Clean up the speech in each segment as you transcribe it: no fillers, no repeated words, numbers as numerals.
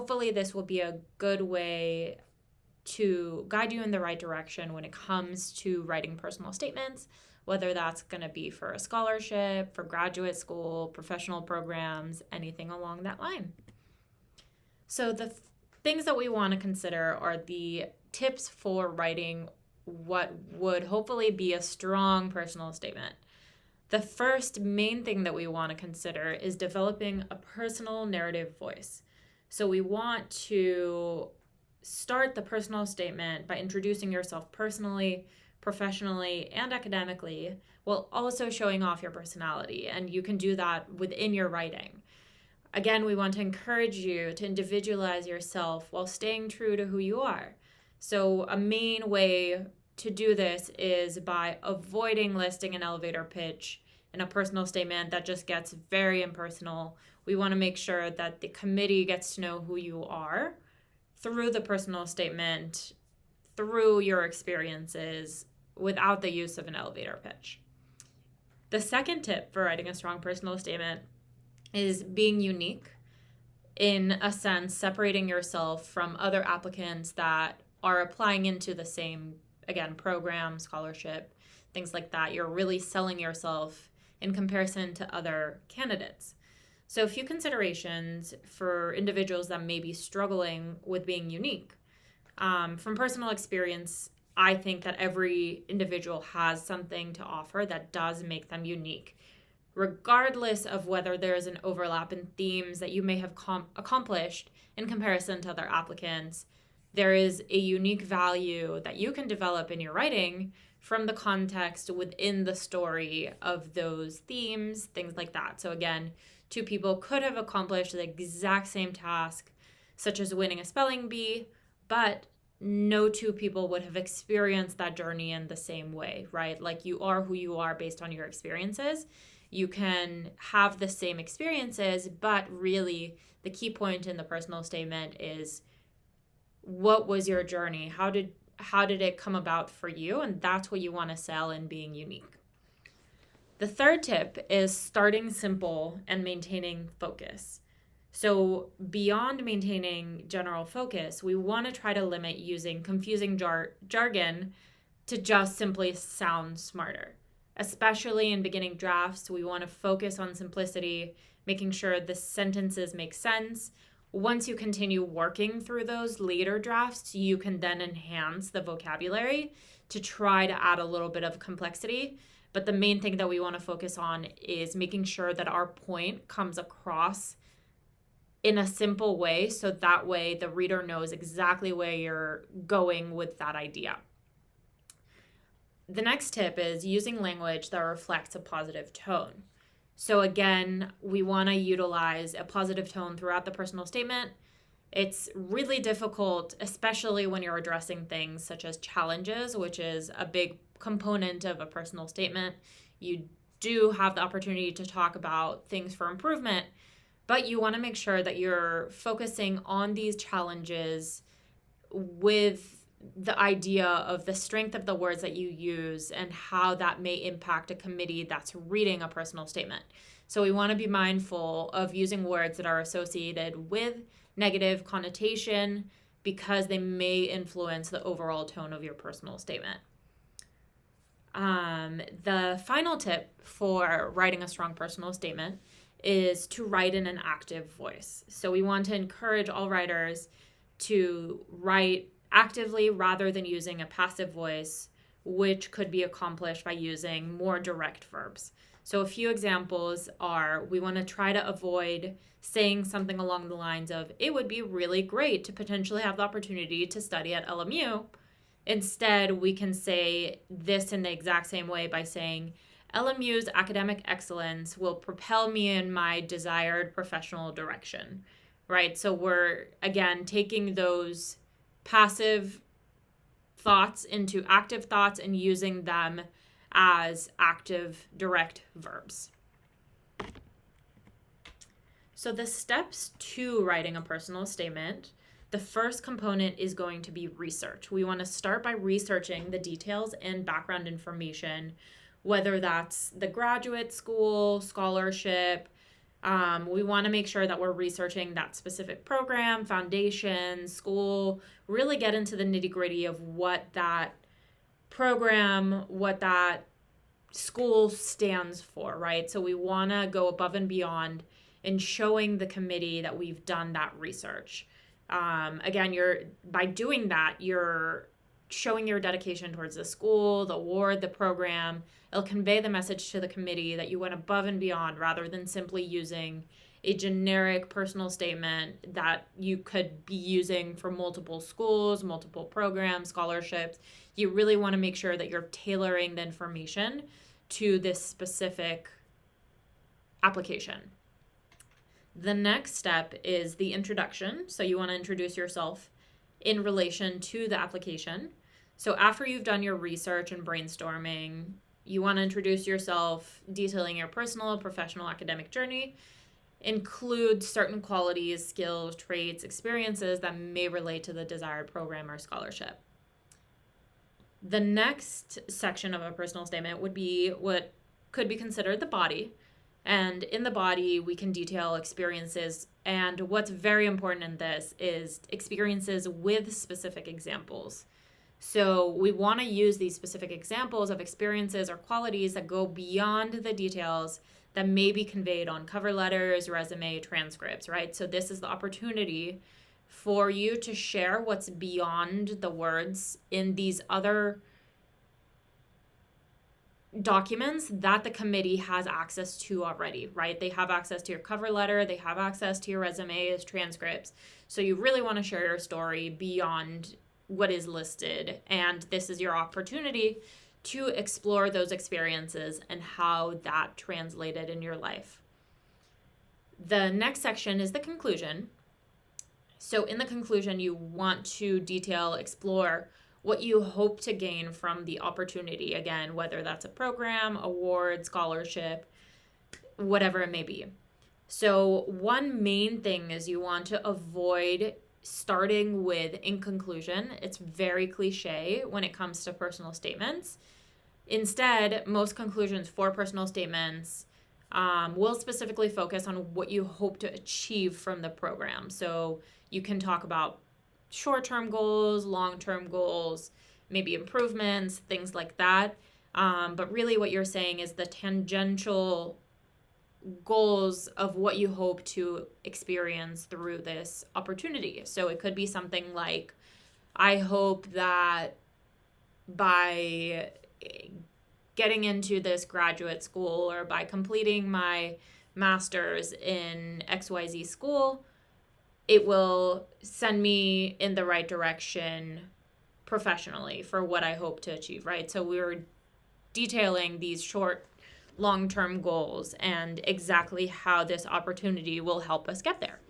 hopefully this will be a good way to guide you in the right direction when it comes to writing personal statements, whether that's going to be for a scholarship, for graduate school, professional programs, anything along that line. So the things that we want to consider are the tips for writing what would hopefully be a strong personal statement. The first main thing that we want to consider is developing a personal narrative voice. So we want to start the personal statement by introducing yourself personally, professionally, and academically, while also showing off your personality. And you can do that within your writing. Again, we want to encourage you to individualize yourself while staying true to who you are. So a main way to do this is by avoiding listing an elevator pitch in a personal statement that just gets very impersonal. We want to make sure that the committee gets to know who you are through the personal statement, through your experiences, without the use of an elevator pitch. The second tip for writing a strong personal statement is being unique, in a sense, separating yourself from other applicants that are applying into the same, again, program, scholarship, things like that. You're really selling yourself in comparison to other candidates. So a few considerations for individuals that may be struggling with being unique. From personal experience, I think that every individual has something to offer that does make them unique, regardless of whether there's an overlap in themes that you may have accomplished in comparison to other applicants. There is a unique value that you can develop in your writing from the context within the story of those themes, things like that. So again, two people could have accomplished the exact same task, such as winning a spelling bee, but no two people would have experienced that journey in the same way, right? Like, you are who you are based on your experiences. You can have the same experiences, but really the key point in the personal statement is, what was your journey? How did it come about for you? And that's what you want to sell in being unique. The third tip is starting simple and maintaining focus. So beyond maintaining general focus, we want to try to limit using confusing jargon to just simply sound smarter. Especially in beginning drafts, we want to focus on simplicity, making sure the sentences make sense. Once you continue working through those later drafts, you can then enhance the vocabulary to try to add a little bit of complexity. But the main thing that we want to focus on is making sure that our point comes across in a simple way, so that way the reader knows exactly where you're going with that idea. The next tip is using language that reflects a positive tone. So again, we want to utilize a positive tone throughout the personal statement. It's really difficult, especially when you're addressing things such as challenges, which is a big component of a personal statement. You do have the opportunity to talk about things for improvement, but you want to make sure that you're focusing on these challenges with the idea of the strength of the words that you use and how that may impact a committee that's reading a personal statement. So we want to be mindful of using words that are associated with negative connotation because they may influence the overall tone of your personal statement. The final tip for writing a strong personal statement is to write in an active voice. So we want to encourage all writers to write actively rather than using a passive voice, which could be accomplished by using more direct verbs. So a few examples are, we want to try to avoid saying something along the lines of, it would be really great to potentially have the opportunity to study at LMU. Instead, we can say this in the exact same way by saying, LMU's academic excellence will propel me in my desired professional direction, right? So we're, again, taking those passive thoughts into active thoughts and using them as active direct verbs. So the steps to writing a personal statement, the first component is going to be research. We want to start by researching the details and background information, whether that's the graduate school, scholarship, We want to make sure that we're researching that specific program, foundation, school, really get into the nitty gritty of what that program, what that school stands for, right? So we want to go above and beyond in showing the committee that we've done that research. Again, by doing that, you're showing your dedication towards the school, the award, the program. It'll convey the message to the committee that you went above and beyond rather than simply using a generic personal statement that you could be using for multiple schools, multiple programs, scholarships. You really want to make sure that you're tailoring the information to this specific application. The next step is the introduction. So you want to introduce yourself in relation to the application. So after you've done your research and brainstorming, you want to introduce yourself, detailing your personal, professional, academic journey, include certain qualities, skills, traits, experiences that may relate to the desired program or scholarship. The next section of a personal statement would be what could be considered the body. And in the body, we can detail experiences. And what's very important in this is experiences with specific examples. So we want to use these specific examples of experiences or qualities that go beyond the details that may be conveyed on cover letters, resume, transcripts, right? So this is the opportunity for you to share what's beyond the words in these other documents that the committee has access to already, right? They have access to your cover letter, they have access to your resumes, transcripts. So you really want to share your story beyond what is listed. And this is your opportunity to explore those experiences and how that translated in your life. The next section is the conclusion. So in the conclusion, you want to detail, explore what you hope to gain from the opportunity. Again, whether that's a program, award, scholarship, whatever it may be. So one main thing is you want to avoid starting with in conclusion. It's very cliche when it comes to personal statements. Instead, most conclusions for personal statements will specifically focus on what you hope to achieve from the program. So you can talk about short-term goals, long-term goals, maybe improvements, things like that. But really what you're saying is the tangential goals of what you hope to experience through this opportunity. So it could be something like, I hope that by getting into this graduate school or by completing my master's in XYZ school, it will send me in the right direction professionally for what I hope to achieve, right? So we're detailing these short, long-term goals and exactly how this opportunity will help us get there.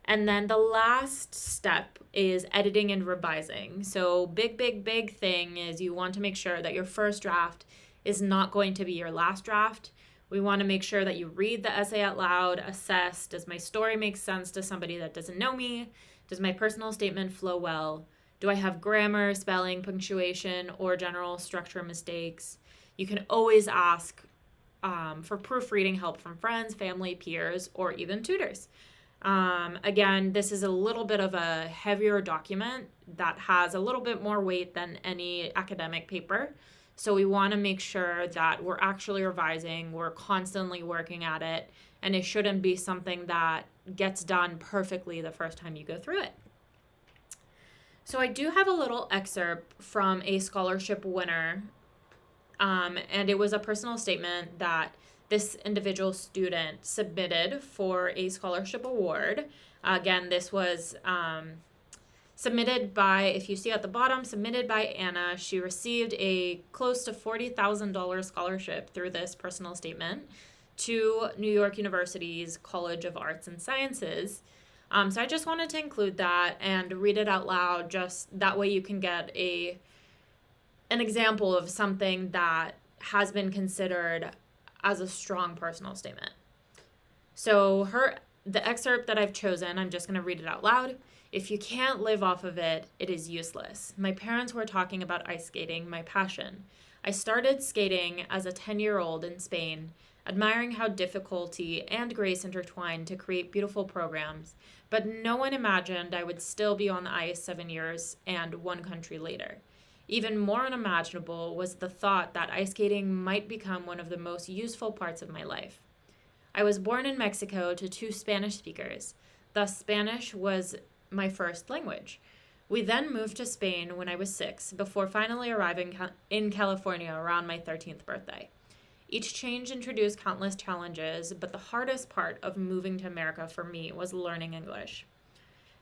And then the last step is editing and revising. So big thing is you want to make sure that your first draft is not going to be your last draft. We want to make sure that you read the essay out loud, assess, does my story make sense to somebody that doesn't know me? Does my personal statement flow well? Do I have grammar, spelling, punctuation, or general structure mistakes? You can always ask for proofreading help from friends, family, peers, or even tutors. Again, this is a little bit of a heavier document that has a little bit more weight than any academic paper. So we want to make sure that we're actually revising, we're constantly working at it, and it shouldn't be something that gets done perfectly the first time you go through it. So I do have a little excerpt from a scholarship winner, and it was a personal statement that this individual student submitted for a scholarship award. Again, this was submitted by, if you see at the bottom, submitted by Anna. She received a close to $40,000 scholarship through this personal statement to New York University's College of Arts and Sciences. So I just wanted to include that and read it out loud, just that way you can get an example of something that has been considered as a strong personal statement. So the excerpt that I've chosen, I'm just going to read it out loud. If you can't live off of it, it is useless. My parents were talking about ice skating, my passion. I started skating as a 10-year-old in Spain admiring how difficulty and grace intertwine to create beautiful programs, but no one imagined I would still be on the ice 7 years and one country later. Even more unimaginable was the thought that ice skating might become one of the most useful parts of my life. I was born in Mexico to 2 Spanish speakers, thus Spanish was my first language. We then moved to Spain when I was 6, before finally arriving in California around my 13th birthday. Each change introduced countless challenges, but the hardest part of moving to America for me was learning English.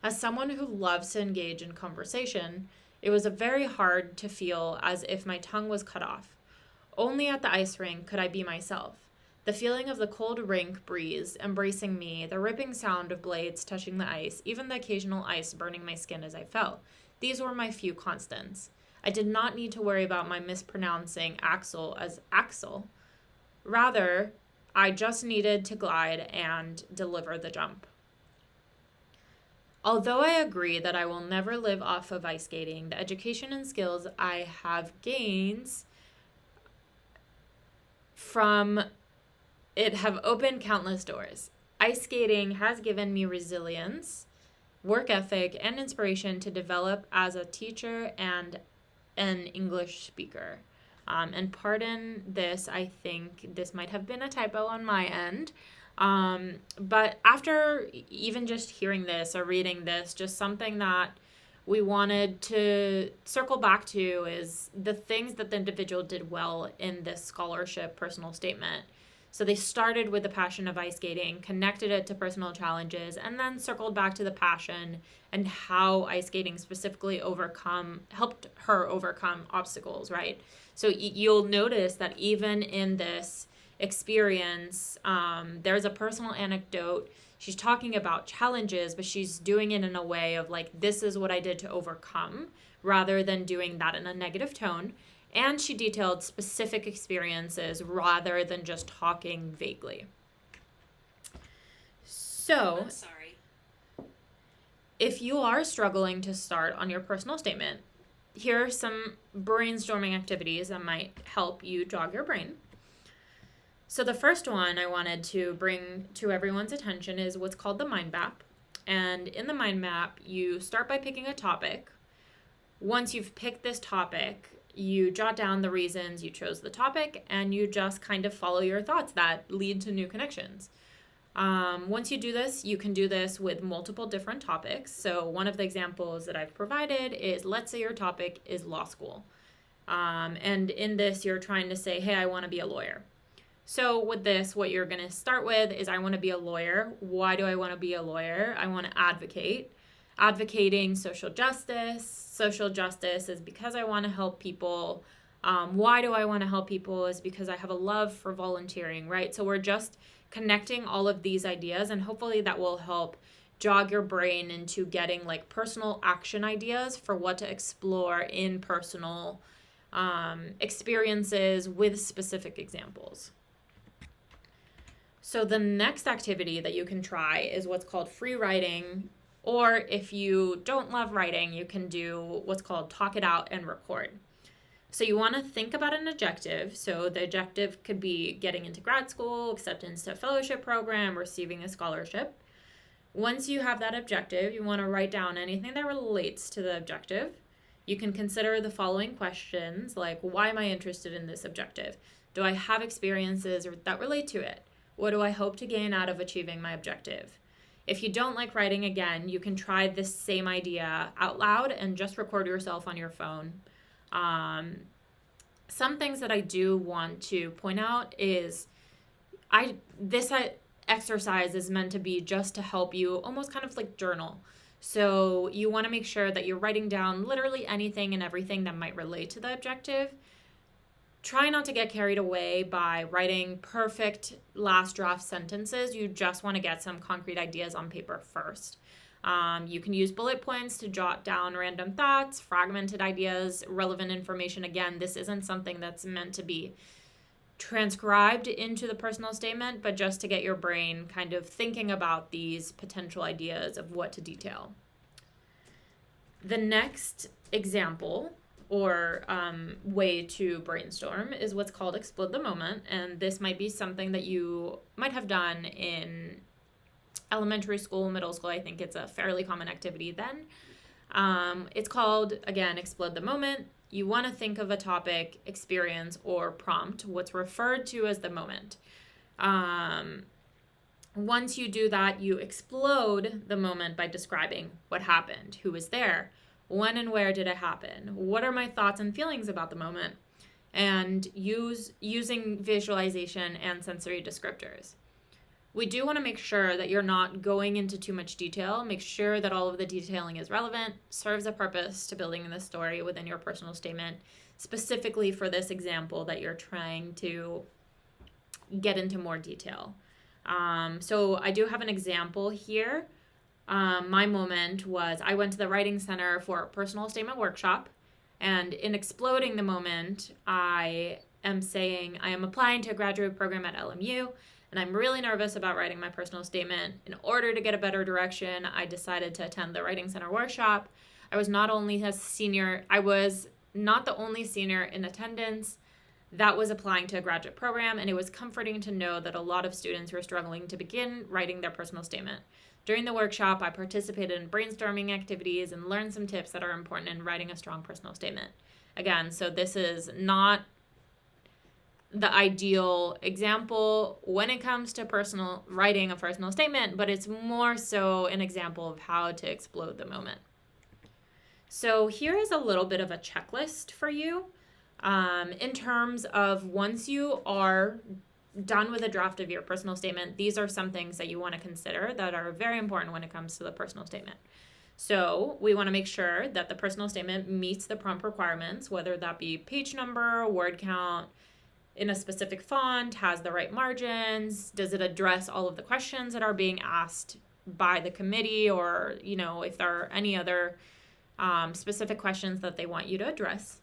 As someone who loves to engage in conversation, it was very hard to feel as if my tongue was cut off. Only at the ice rink could I be myself. The feeling of the cold rink breeze embracing me, the ripping sound of blades touching the ice, even the occasional ice burning my skin as I fell. These were my few constants. I did not need to worry about my mispronouncing axle as axle. Rather, I just needed to glide and deliver the jump. Although I agree that I will never live off of ice skating, the education and skills I have gained from it have opened countless doors. Ice skating has given me resilience, work ethic, and inspiration to develop as a teacher and an English speaker. And pardon this, I think this might have been a typo on my end. But after even just hearing this or reading this, just something that we wanted to circle back to is the things that the individual did well in this scholarship personal statement. So they started with the passion of ice skating, connected it to personal challenges, and then circled back to the passion and how ice skating specifically helped her overcome obstacles, right? So you'll notice that even in this experience, there's a personal anecdote. She's talking about challenges, but she's doing it in a way of like, this is what I did to overcome, rather than doing that in a negative tone. And she detailed specific experiences rather than just talking vaguely. So, if you are struggling to start on your personal statement, here are some brainstorming activities that might help you jog your brain. So the first one I wanted to bring to everyone's attention is what's called the mind map. And in the mind map, you start by picking a topic. Once you've picked this topic, you jot down the reasons you chose the topic, and you just kind of follow your thoughts that lead to new connections. Once you do this, you can do this with multiple different topics. So one of the examples that I've provided is, let's say your topic is law school. And in this, you're trying to say, hey, I want to be a lawyer. So with this, what you're going to start with is, I want to be a lawyer. Why do I want to be a lawyer? I want to advocate. Advocating social justice. Social justice is because I want to help people. Why do I want to help people is because I have a love for volunteering, right? So we're just connecting all of these ideas, and hopefully that will help jog your brain into getting like personal action ideas for what to explore in personal experiences with specific examples. So the next activity that you can try is what's called free writing, or if you don't love writing, you can do what's called talk it out and record. So you want to think about an objective. So the objective could be getting into grad school, acceptance to a fellowship program, receiving a scholarship. Once you have that objective, you want to write down anything that relates to the objective. You can consider the following questions, like, why am I interested in this objective? Do I have experiences that relate to it? What do I hope to gain out of achieving my objective? If you don't like writing, again, you can try this same idea out loud and just record yourself on your phone. Some things that I do want to point out is this exercise is meant to be just to help you almost kind of like journal. So you want to make sure that you're writing down literally anything and everything that might relate to the objective. Try not to get carried away by writing perfect last draft sentences. You just want to get some concrete ideas on paper first. You can use bullet points to jot down random thoughts, fragmented ideas, relevant information. Again, this isn't something that's meant to be transcribed into the personal statement, but just to get your brain kind of thinking about these potential ideas of what to detail. The next example or way to brainstorm is what's called explode the moment. And this might be something that you might have done in elementary school, middle school. I think it's a fairly common activity then. It's called, again, explode the moment. You want to think of a topic, experience, or prompt, what's referred to as the moment. Once you do that, you explode the moment by describing what happened, who was there, when and where did it happen, what are my thoughts and feelings about the moment, and using visualization and sensory descriptors. We do want to make sure that you're not going into too much detail. Make sure that all of the detailing is relevant, serves a purpose to building the story within your personal statement, specifically for this example that you're trying to get into more detail. So I do have an example here. My moment was I went to the Writing Center for a personal statement workshop, and in exploding the moment, I am saying I am applying to a graduate program at LMU, and I'm really nervous about writing my personal statement. In order to get a better direction, I decided to attend the Writing Center workshop. I was not the only senior in attendance that was applying to a graduate program, and it was comforting to know that a lot of students were struggling to begin writing their personal statement. During the workshop, I participated in brainstorming activities and learned some tips that are important in writing a strong personal statement. Again, so this is not the ideal example when it comes to writing a personal statement, but it's more so an example of how to explode the moment. So here is a little bit of a checklist for you in terms of once you are done with a draft of your personal statement, these are some things that you want to consider that are very important when it comes to the personal statement. So we want to make sure that the personal statement meets the prompt requirements, whether that be page number, word count, in a specific font, has the right margins, does it address all of the questions that are being asked by the committee, or, if there are any other specific questions that they want you to address.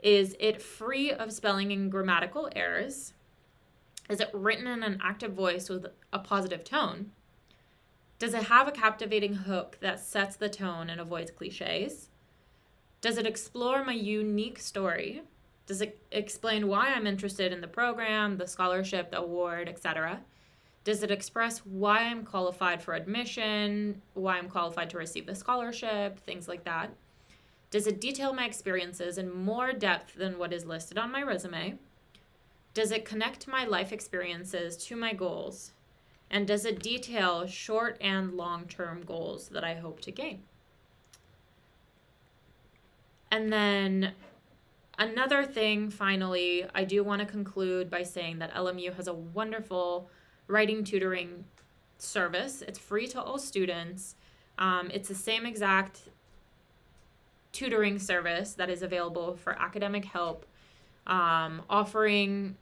Is it free of spelling and grammatical errors? Is it written in an active voice with a positive tone? Does it have a captivating hook that sets the tone and avoids cliches? Does it explore my unique story? Does it explain why I'm interested in the program, the scholarship, the award, etc.? Does it express why I'm qualified for admission, why I'm qualified to receive the scholarship, things like that? Does it detail my experiences in more depth than what is listed on my resume? Does it connect my life experiences to my goals? And does it detail short and long-term goals that I hope to gain? And then another thing, finally, I do want to conclude by saying that LMU has a wonderful writing tutoring service. It's free to all students. It's the same exact tutoring service that is available for academic help, offering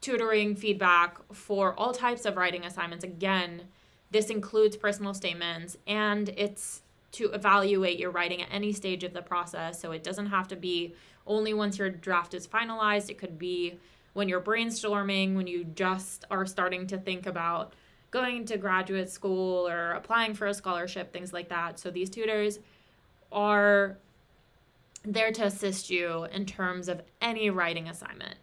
tutoring feedback for all types of writing assignments. Again, this includes personal statements, and it's to evaluate your writing at any stage of the process. So it doesn't have to be only once your draft is finalized. It could be when you're brainstorming, when you just are starting to think about going to graduate school or applying for a scholarship, things like that. So these tutors are there to assist you in terms of any writing assignment.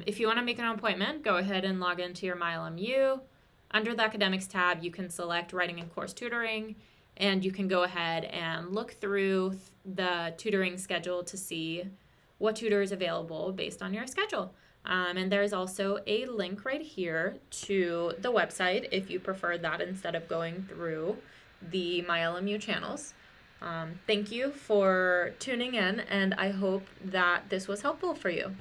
If you want to make an appointment, go ahead and log into your MyLMU. Under the Academics tab, you can select Writing and Course Tutoring, and you can go ahead and look through the tutoring schedule to see what tutor is available based on your schedule. And there's also a link right here to the website if you prefer that instead of going through the MyLMU channels. Thank you for tuning in, and I hope that this was helpful for you.